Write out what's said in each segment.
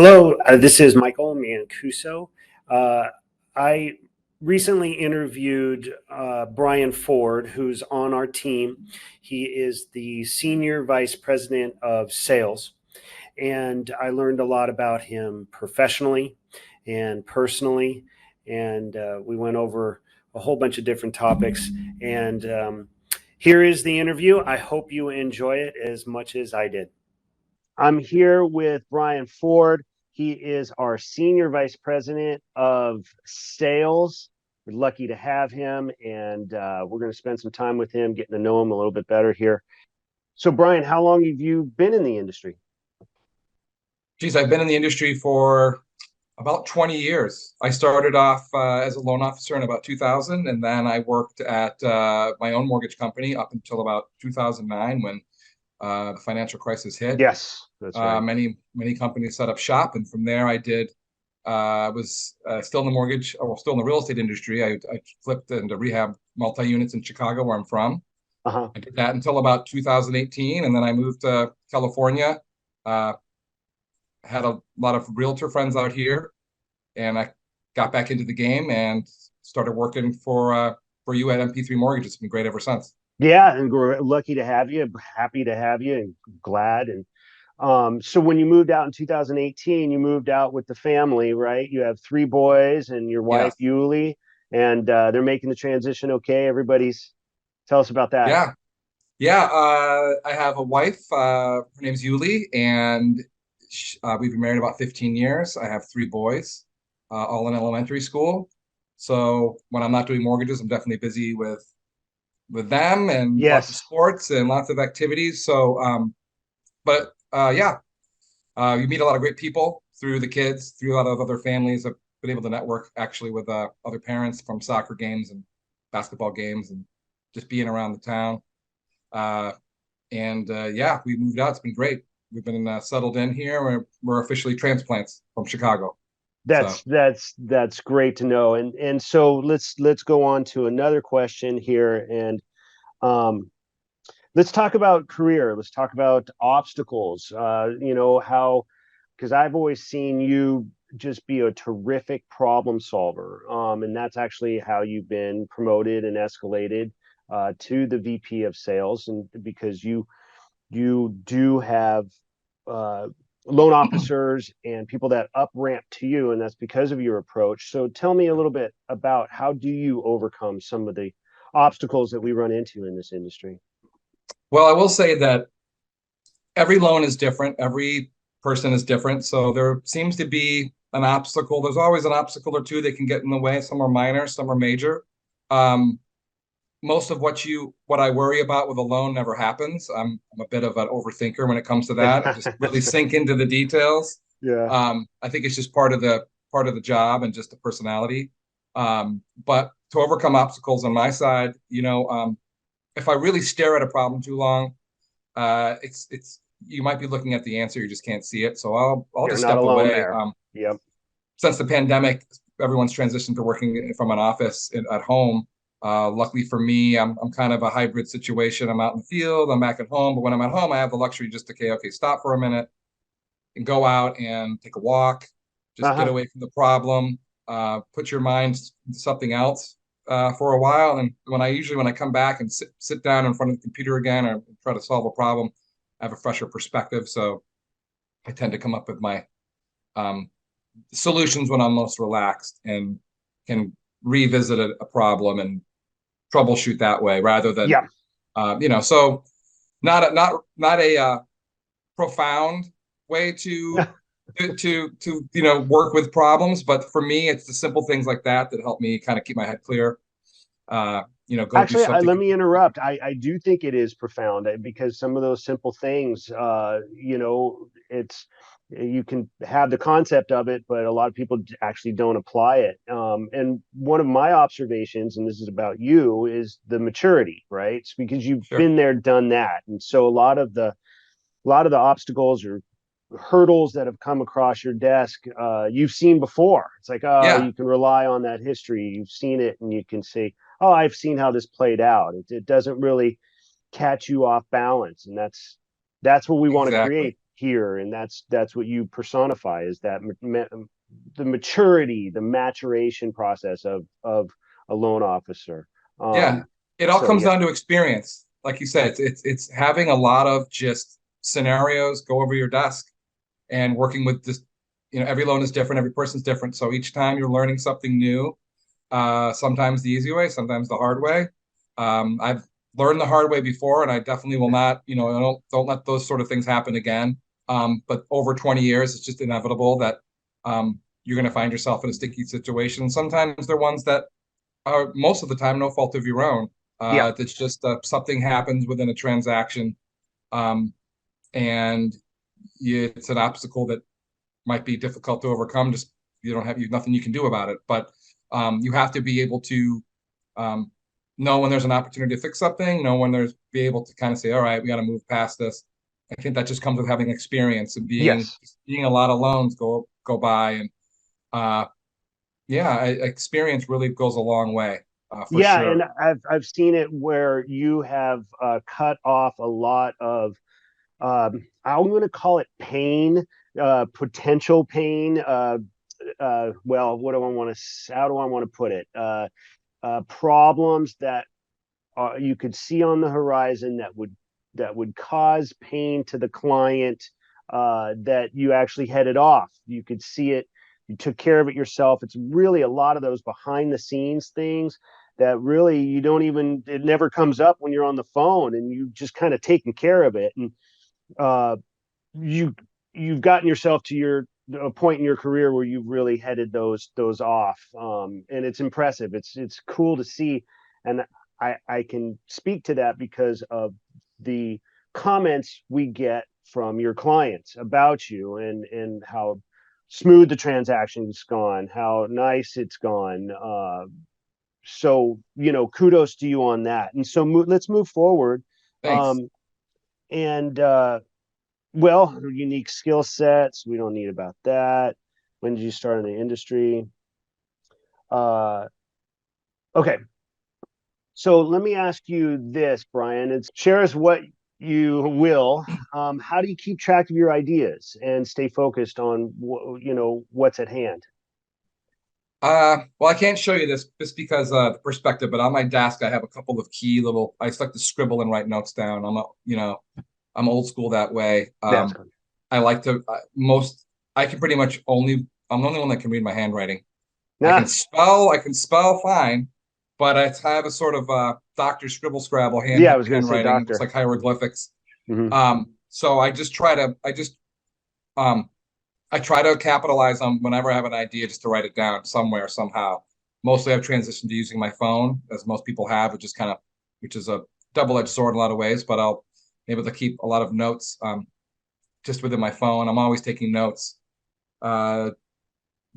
Hello, this is Michael Mancuso. I recently interviewed Bryan Ford, who's on our team. He is the Senior Vice President of Sales, and I learned a lot about him professionally and personally, and we went over a whole bunch of different topics. And here is the interview. I hope you enjoy it as much as I did. I'm here with Bryan Ford. He is our Senior Vice President of Sales. We're lucky to have him, and we're going to spend some time with him, getting to know him a little bit better here. So, Bryan, how long have you been in the industry? Geez, I've been in the industry for about 20 years. I started off as a loan officer in about 2000, and then I worked at my own mortgage company up until about 2009 when the financial crisis hit. Yes, that's right. Many companies set up shop, and from there I did was still in the mortgage, or still in the real estate industry. I flipped into rehab multi-units in Chicago, where I'm from. Uh-huh. I did that until about 2018, and then I moved to California. Had a lot of realtor friends out here, and I got back into the game and started working for you at MP3 Mortgage. It's been great ever since. Yeah, and we're lucky to have you, happy to have you, and glad. And so when you moved out in 2018, you moved out with the family, right? You have three boys and your wife, Yes. Yuli, and they're making the transition okay. Tell us about that. Yeah. Yeah. I have a wife. Her name's Yuli, and we've been married about 15 years. I have three boys, all in elementary school. So when I'm not doing mortgages, I'm definitely busy with them and lots of Yes, sports and lots of activities. So, yeah, you meet a lot of great people through the kids, through a lot of other families. I've been able to network actually with other parents from soccer games and basketball games and just being around the town. Uh, yeah, we moved out. It's been great. We've been settled in here. We're officially transplants from Chicago. So that's great to know. And so let's go on to another question here, and um, let's talk about career. Let's talk about obstacles. How, because I've always seen you just be a terrific problem solver, and that's actually how you've been promoted and escalated to the VP of Sales, and because you do have uh, loan officers and people that up ramp to you, and that's because of your approach. So tell me a little bit about how do you overcome some of the obstacles that we run into in this industry? well, I will say that every loan is different. Every person is different. So there seems to be an obstacle. There's always an obstacle or two that can get in the way. Some are minor, some are major. Um, Most of what I worry about with a loan never happens. I'm a bit of an overthinker when it comes to that. I just really sink into the details. Yeah. I think it's just part of the job and just the personality. But to overcome obstacles on my side, if I really stare at a problem too long, it's you might be looking at the answer, you just can't see it. So I'll You're just not step alone away. there. Yep. Since the pandemic, everyone's transitioned to working from an office at home. Luckily for me, I'm kind of a hybrid situation. I'm out in the field, I'm back at home, but when I'm at home, I have the luxury just to okay, stop for a minute and go out and take a walk, just get Uh-huh. away from the problem, put your mind to something else for a while. And when I come back and sit down in front of the computer again or try to solve a problem, I have a fresher perspective. So I tend to come up with my um, solutions when I'm most relaxed and can revisit a problem and troubleshoot that way rather than Yeah. so not a profound way to work with problems, but for me it's the simple things like that help me kind of keep my head clear. Go do Actually, something. let me interrupt. I do think it is profound because some of those simple things, it's you can have the concept of it, but a lot of people actually don't apply it. And one of my observations, and this is about you, is the maturity, right? It's because you've Sure. been there, done that, and so a lot of the obstacles or hurdles that have come across your desk, you've seen before. It's like, oh, Yeah, you can rely on that history. You've seen it, and you can say, oh, I've seen how this played out. It doesn't really catch you off balance, and that's what we want to exactly. create here, and that's what you personify, is that the maturity, the maturation process of a loan officer. Yeah, it all So comes yeah, down to experience. Like you said, it's having a lot of just scenarios go over your desk and working with this. Every loan is different, every person's different. So each time you're learning something new, sometimes the easy way, sometimes the hard way. I've learned the hard way before, and I definitely will not. Don't let those sort of things happen again. But over 20 years, it's just inevitable that you're going to find yourself in a sticky situation. Sometimes they're ones that are most of the time no fault of your own. yeah, It's just something happens within a transaction, um, and it's an obstacle that might be difficult to overcome. Just you nothing you can do about it. But you have to be able to um, know when there's an opportunity to fix something, know when there's be able to kind of say, all right, we got to move past this. I think that just comes with having experience and yes. being a lot of loans go by, and uh, yeah, experience really goes a long way, for Yeah, and sure. I've seen it where you have cut off a lot of, I'm going to call it pain, potential pain. Well, what do I want to? How do I want to put it? Problems that you could see on the horizon that would cause pain to the client, that you actually headed off. You could see it. You took care of it yourself. It's really a lot of those behind the scenes things that really you don't even, it never comes up when you're on the phone, and you just kind of taken care of it. And uh, you you've gotten yourself to a point in your career where you've really headed those off, and it's impressive. It's cool to see, and I can speak to that because of the comments we get from your clients about you, and how smooth the transaction's gone, how nice it's gone. So kudos to you on that. And so let's move forward. Thanks. um, and well, unique skill sets. We don't need about that. When did you start in the industry? Uh, okay. So let me ask you this, Bryan. It's share us what you will. How do you keep track of your ideas and stay focused on what's at hand? Well, I can't show you this just because the perspective, but on my desk I have a couple of key little. I just like to scribble and write notes down. I'm old school that way. That's good. I like to most. I can pretty much only. I'm the only one that can read my handwriting. Nah, I can spell fine, but I have a sort of Dr. Scribble Scrabble yeah, I was going to say handwriting. It looks doctor. like hieroglyphics. Hmm. So um, I try to capitalize on whenever I have an idea just to write it down somewhere, somehow. Mostly I've transitioned to using my phone, as most people have, which is a double-edged sword in a lot of ways, but I'll be able to keep a lot of notes just within my phone. I'm always taking notes. Uh,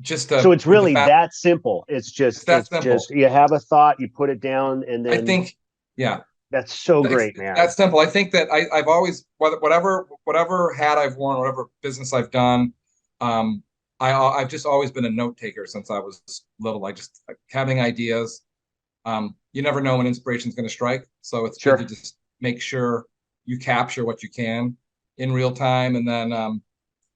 just So to it's with the really fact that simple. it's that It's just simple. you have a thought, you put it down, and I then think, yeah, that's so great, it's that man. simple. I think that I've always, whatever hat I've worn, whatever business I've done, um, I've just always been a note taker since I was little. I just like having ideas. You never know when inspiration is going to strike, so it's good to Sure. just make sure you capture what you can in real time, and then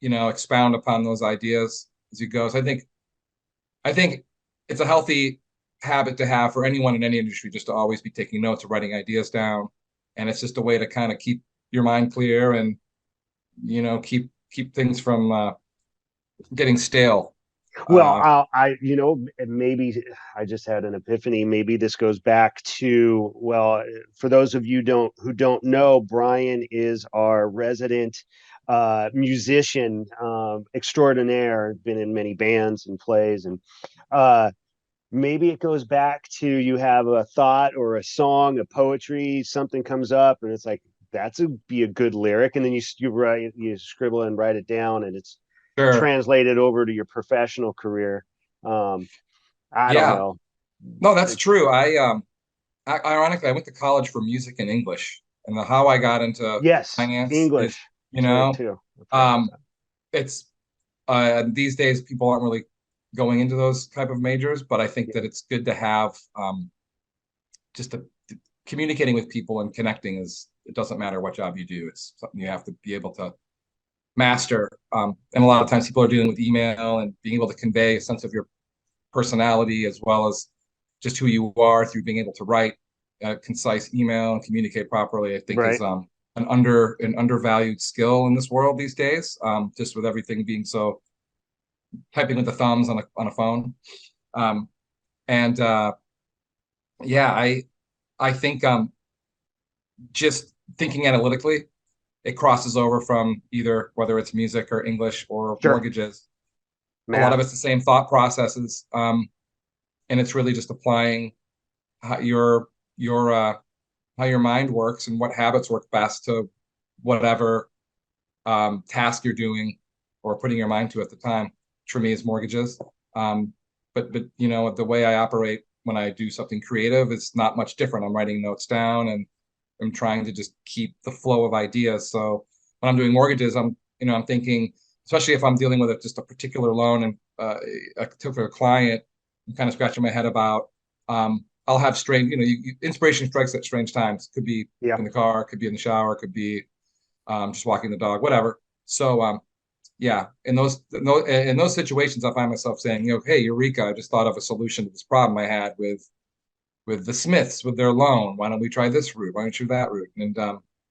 expound upon those ideas as you go. So I think it's a healthy habit to have for anyone in any industry, just to always be taking notes or writing ideas down. And it's just a way to kind of keep your mind clear and, keep things from getting stale. Well, Uh, maybe I just had an epiphany. Maybe this goes back to, well, for those of you who don't know, Bryan is our resident musician extraordinaire. Been in many bands and plays, and uh, maybe it goes back to, you have a thought or a song, a poetry, something comes up, and it's like that's be a good lyric, and then you scribble and write it down, and it's sure. translated over to your professional career. Um, I don't Yeah. know. No, that's true. Ironically, I went to college for music and English, and how I got into Yes, finance is, English. you That's right know, too. I forgot about um, that. it's these days people aren't really going into those type of majors, but I think Yeah. that it's good to have just communicating with people and connecting. It doesn't matter what job you do. It's something you have to be able to master. And a lot of times people are dealing with email and being able to convey a sense of your personality as well as just who you are through being able to write a concise email and communicate properly, I think is Right. an undervalued skill in this world these days. Just with everything being so typing with the thumbs on a phone. Um, and yeah, I think just thinking analytically, it crosses over from either whether it's music or English or Sure. mortgages. A lot of Math. it's the same thought processes, and it's really just applying how how your mind works and what habits work best to whatever task you're doing or putting your mind to at the time. For me, is mortgages. Um, but you know the way I operate when I do something creative is not much different. I'm writing notes down and I'm trying to just keep the flow of ideas. So when I'm doing mortgages, I'm thinking, especially if I'm dealing with just a particular loan and a particular client, I'm kind of scratching my head about. I'll have strange, inspiration strikes at strange times. Could be Yeah. in the car, could be in the shower, could be just walking the dog, whatever. So yeah, in those situations, I find myself saying, hey, Eureka! I just thought of a solution to this problem I had with the Smiths with their loan. Why don't we try this route? Why don't you that route? And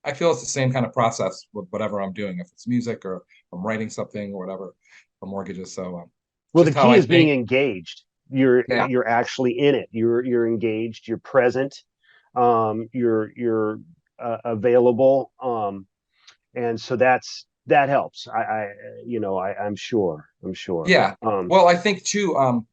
I feel it's the same kind of process with whatever I'm doing, if it's music or I'm writing something or whatever, or mortgages. So Well, the just how key I is being think. engaged. You're Yeah, you're actually in it. You're engaged. You're present. You're available. And so that helps. I'm sure. I'm sure. yeah. Well, I think too.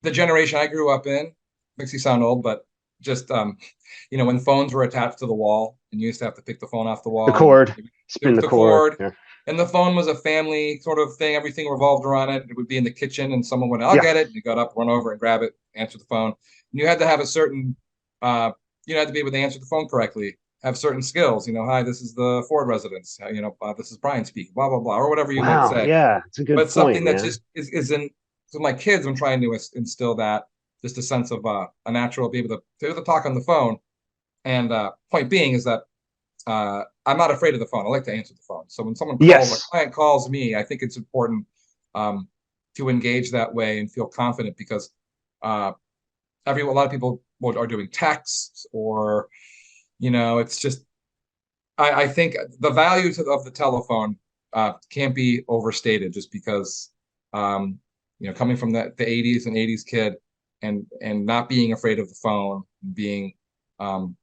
The generation I grew up in makes you sound old, but just when phones were attached to the wall and you used to have to pick the phone off the The wall and cord, there spin was the the cord. cord, Yeah. and the phone was a family sort of thing. Everything revolved around it. It would be in the kitchen and someone would, I'll Yeah. get it. And you got up, run over and grab it, answer the phone. And you had to have a certain, uh, you had to be able to answer the phone correctly, have certain skills. Hi, this is the Ford residence. This is Bryan speaking, blah, blah, blah, or whatever you might Wow. say. Yeah. It's a good But point, something that man. just is in, so my kids, I'm trying to instill that just a sense of a natural, be able to talk on the phone. And point being is that I'm not afraid of the phone. I like to answer the phone. So when a Yes. client calls me, I think it's important um, to engage that way and feel confident because uh, a lot of people are doing texts or, it's just, I think the value of the telephone can't be overstated just because, coming from the 80s and 80s kid and not being afraid of the phone, being um,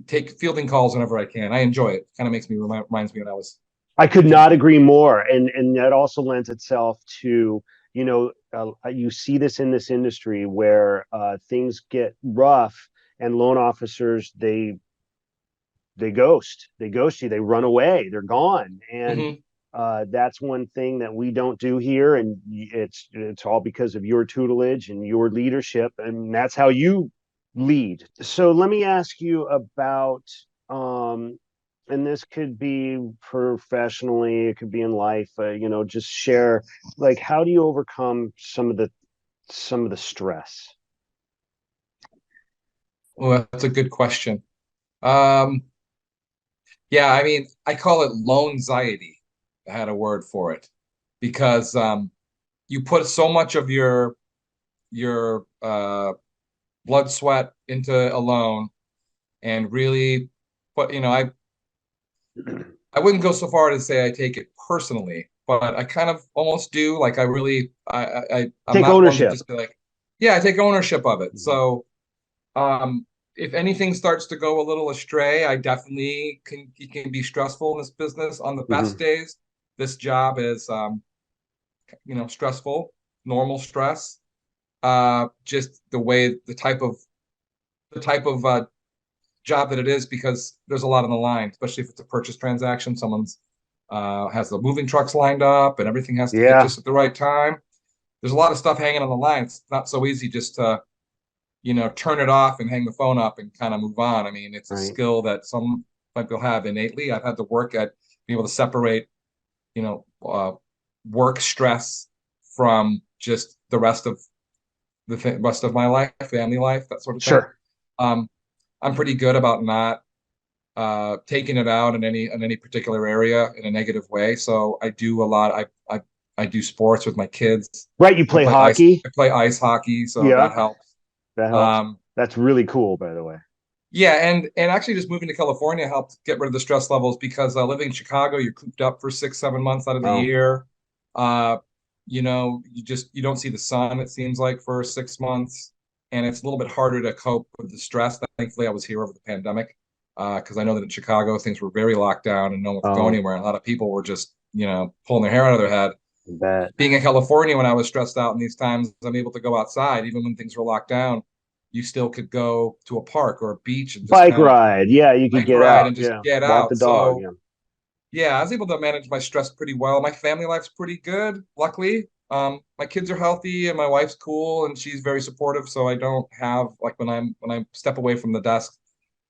take fielding calls whenever I can. I enjoy it. Kind of makes me reminds me when I was I could a kid. not agree more. And that also lends itself to, you see this in this industry where things get rough and loan officers, they ghost you, they run away, they're gone. And Hmm. that's one thing that we don't do here. And it's all because of your tutelage and your leadership. And that's how you lead. So let me ask you about, and this could be professionally, it could be in life, just share, like, how do you overcome some of the stress? Well, that's a good question. Um, yeah, I mean, I call it loan anxiety. I had a word for it because you put so much of your blood sweat into a loan and really put I wouldn't go so far to say I take it personally, but I kind of almost do. Like I really, I'm Take not one to ownership. just be like, yeah, I take ownership of it. Mhm. So, if anything starts to go a little astray, I definitely it can be stressful in this business. On the best Mhm. days, this job is, stressful, normal stress. Just the type of job that it is because there's a lot on the line, especially if it's a purchase transaction. Someone's has the moving trucks lined up and everything has to hit Yeah. just at the right time. There's a lot of stuff hanging on the line. It's not so easy just to, turn it off and hang the phone up and kind of move on. I mean, it's a Right. skill that some people have innately. I've had to work at being able to separate, you know, uh, work stress from just the rest of my life, family life, that sort of thing. Sure. Um, I'm pretty good about not taking it out in any particular area in a negative way. So I do a lot. I do sports with my kids. Right. You play hockey. I play ice hockey, so Yeah, that helps. that helps. Um, That's really cool, by the way. yeah, and actually just moving to California helped get rid of the stress levels because living in Chicago, you're cooped up for 6, 7 months out of the Oh, year. Uh, you don't see the sun, it seems like, for 6 months, and it's a little bit harder to cope with the stress. Thankfully, I was here over the pandemic because I know that in Chicago things were very locked down and no one could go oh, anywhere. A lot of people were just pulling their hair out of their head. that Being in California when I was stressed out in these times, I'm able to go outside even when things were locked down. You still could go to a park or a beach and just bike kind of ride. Yeah, you could bike get ride out. and just Yeah, get walk the out. dog. So Yeah, yeah, I was able to manage my stress pretty well. My family life's pretty good, luckily. My kids are healthy and my wife's cool and she's very supportive. So I don't have like when I step away from the desk,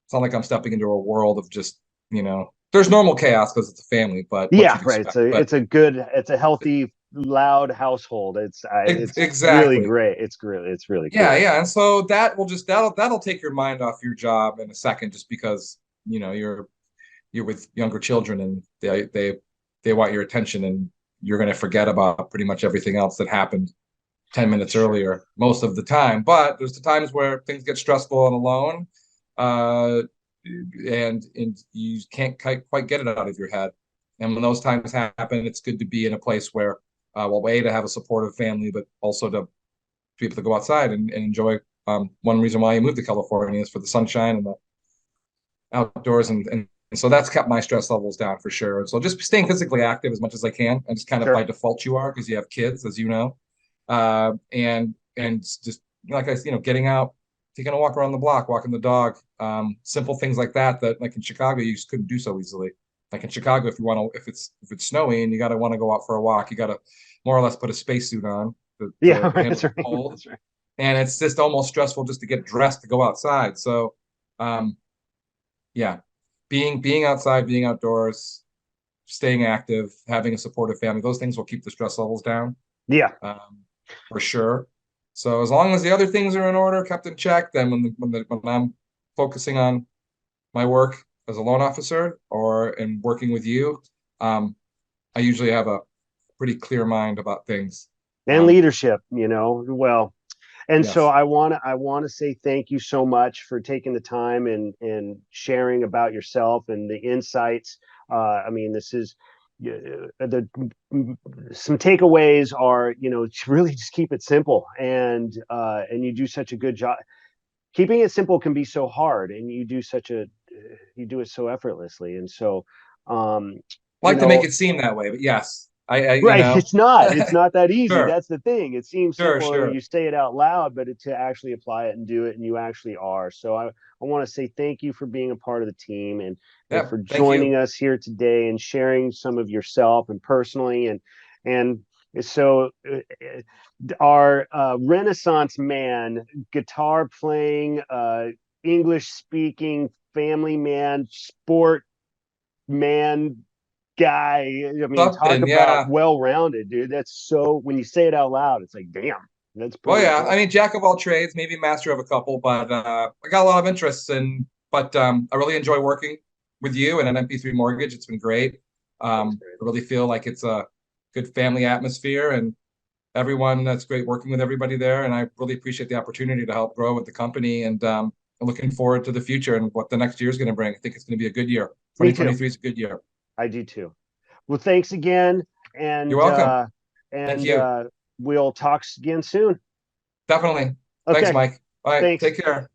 it's not like I'm stepping into a world of just, there's normal chaos because it's a family, but what yeah, you'd right. expect. But It's a healthy, loud household. It's really exactly. great. It's really Yeah, cool. yeah. And so that'll take your mind off your job in a second just because, you're with younger children and they want your attention and you're going to forget about pretty much everything else that happened 10 minutes Sure. earlier most of the time. But there's the times where things get stressful and alone, uh, and you can't quite get it out of your head. And when those times happen, it's good to be in a place where, well, A, to have a supportive family, but also to be able to go outside and enjoy. One reason why I moved to California is for the sunshine and the outdoors, and so that's kept my stress levels down for sure. And so just staying physically active as much as I can, and just kind of by Sure. default you are because you have kids, as you know, and just like getting out, taking a walk around the block, walking the dog, simple things like that. That like in Chicago you just couldn't do so easily. Like in Chicago, if it's snowy and you got to want to go out for a walk, you got to more or less put a spacesuit on Yeah, to handle that's the right. cold, That's right. and it's just almost stressful just to get dressed to go outside. So. Um, yeah, being outside, being outdoors, staying active, having a supportive family, those things will keep the stress levels down, Yeah. um, for sure. So as long as the other things are in order, kept in check, then when I'm focusing on my work as a loan officer or in working with you, um, I usually have a pretty clear mind about things. And Um, leadership, well, and so yes, I want to say thank you so much for taking the time and sharing about yourself and the insights. I mean, this is the some takeaways are, to really just keep it simple, and you do such a good job. Keeping it simple can be so hard, and you do it so effortlessly. And so, um, I you like to make know, it seem that way, but yes, I right. It's not that easy. sure, That's the thing. It seems sure, simple and sure. you say it out loud, but to actually apply it and do it, and you actually are. So I want to say thank you for being a part of the team, and Yeah, for thank joining you. us here today and sharing some of yourself and personally. And so our Renaissance man, guitar playing, English speaking, family man, sport man guy. I mean, talk Something, about yeah. well-rounded, dude. That's so, when you say it out loud, it's like, damn, that's Well, pretty yeah. I cool. mean, jack of all trades, maybe master of a couple, but I got a lot of interests in. But I really enjoy working with you and an MP3 Mortgage. It's been great. Thanks, man. I really feel like it's a good family atmosphere, and everyone that's great working with everybody there. And I really appreciate the opportunity to help grow with the company. And I'm looking forward to the future and what the next year is going to bring. I think it's going to be a good year. Me too. 2023 is a good year. I do too. Well, thanks again, You're and welcome. uh, Thank and you. we'll talk again soon. Definitely. Thanks, Okay, Mike. All right. thanks. Take care.